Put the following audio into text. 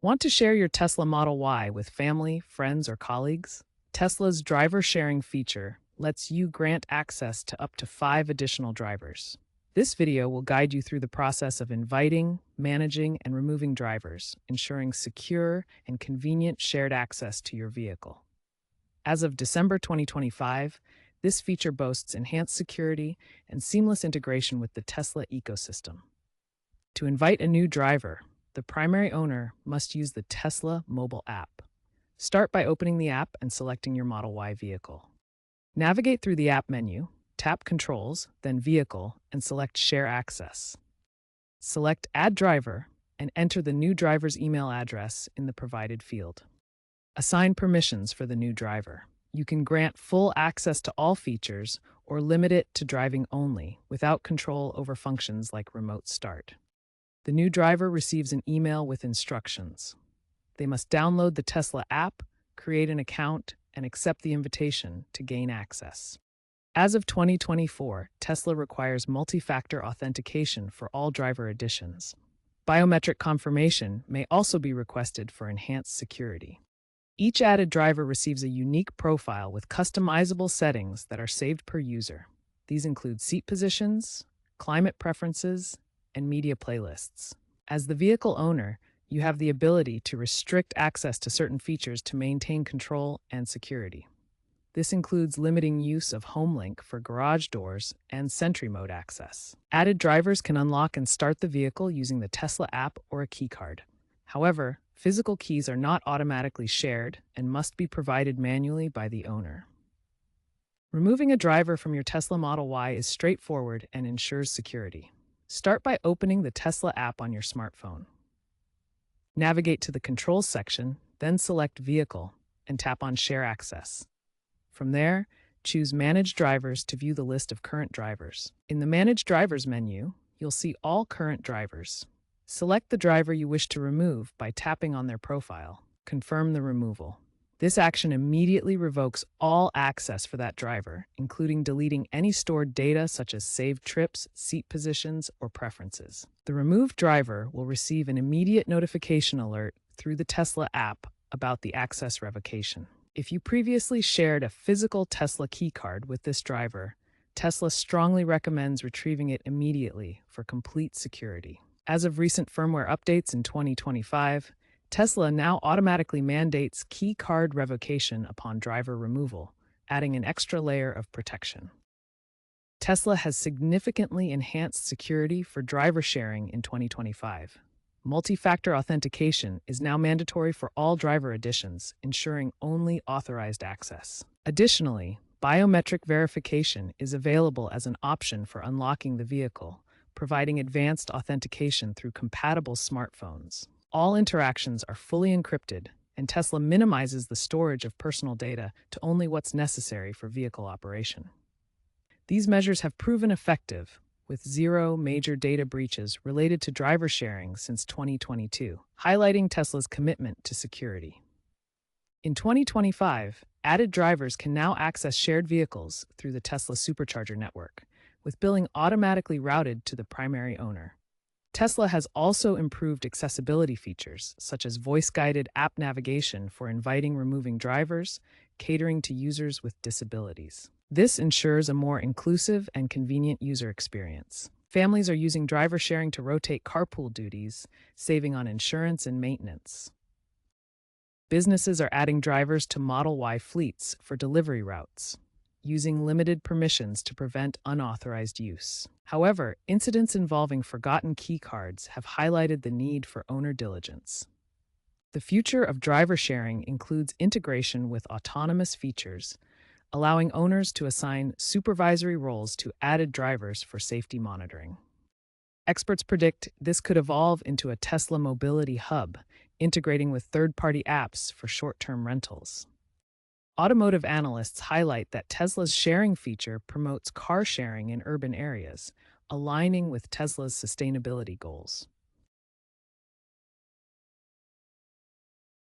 Want to share your Tesla Model Y with family, friends, or colleagues? Tesla's driver sharing feature lets you grant access to up to 5 additional drivers. This video will guide you through the process of inviting, managing, and removing drivers, ensuring secure and convenient shared access to your vehicle. As of December 2025, this feature boasts enhanced security and seamless integration with the Tesla ecosystem. To invite a new driver, the primary owner must use the Tesla mobile app. Start by opening the app and selecting your Model Y vehicle. Navigate through the app menu, tap Controls, then Vehicle, and select Share Access. Select Add Driver and enter the new driver's email address in the provided field. Assign permissions for the new driver. You can grant full access to all features or limit it to driving only without control over functions like remote start. The new driver receives an email with instructions. They must download the Tesla app, create an account, and accept the invitation to gain access. As of 2024, Tesla requires multi-factor authentication for all driver additions. Biometric confirmation may also be requested for enhanced security. Each added driver receives a unique profile with customizable settings that are saved per user. These include seat positions, climate preferences, and media playlists. As the vehicle owner, you have the ability to restrict access to certain features to maintain control and security. This includes limiting use of HomeLink for garage doors and Sentry Mode access. Added drivers can unlock and start the vehicle using the Tesla app or a keycard. However, physical keys are not automatically shared and must be provided manually by the owner. Removing a driver from your Tesla Model Y is straightforward and ensures security. Start by opening the Tesla app on your smartphone. Navigate to the Controls section, then select Vehicle and tap on Share Access. From there, choose Manage Drivers to view the list of current drivers. In the Manage Drivers menu, you'll see all current drivers. Select the driver you wish to remove by tapping on their profile. Confirm the removal. This action immediately revokes all access for that driver, including deleting any stored data such as saved trips, seat positions, or preferences. The removed driver will receive an immediate notification alert through the Tesla app about the access revocation. If you previously shared a physical Tesla keycard with this driver, Tesla strongly recommends retrieving it immediately for complete security. As of recent firmware updates in 2025, Tesla now automatically mandates key card revocation upon driver removal, adding an extra layer of protection. Tesla has significantly enhanced security for driver sharing in 2025. Multi-factor authentication is now mandatory for all driver additions, ensuring only authorized access. Additionally, biometric verification is available as an option for unlocking the vehicle, providing advanced authentication through compatible smartphones. All interactions are fully encrypted, and Tesla minimizes the storage of personal data to only what's necessary for vehicle operation. These measures have proven effective, with 0 major data breaches related to driver sharing since 2022, highlighting Tesla's commitment to security. In 2025, added drivers can now access shared vehicles through the Tesla Supercharger network, with billing automatically routed to the primary owner. Tesla has also improved accessibility features, such as voice-guided app navigation for inviting removing drivers, catering to users with disabilities. This ensures a more inclusive and convenient user experience. Families are using driver sharing to rotate carpool duties, saving on insurance and maintenance. Businesses are adding drivers to Model Y fleets for delivery routes, using limited permissions to prevent unauthorized use. However, incidents involving forgotten key cards have highlighted the need for owner diligence. The future of driver sharing includes integration with autonomous features, allowing owners to assign supervisory roles to added drivers for safety monitoring. Experts predict this could evolve into a Tesla mobility hub, integrating with third-party apps for short-term rentals. Automotive analysts highlight that Tesla's sharing feature promotes car sharing in urban areas, aligning with Tesla's sustainability goals.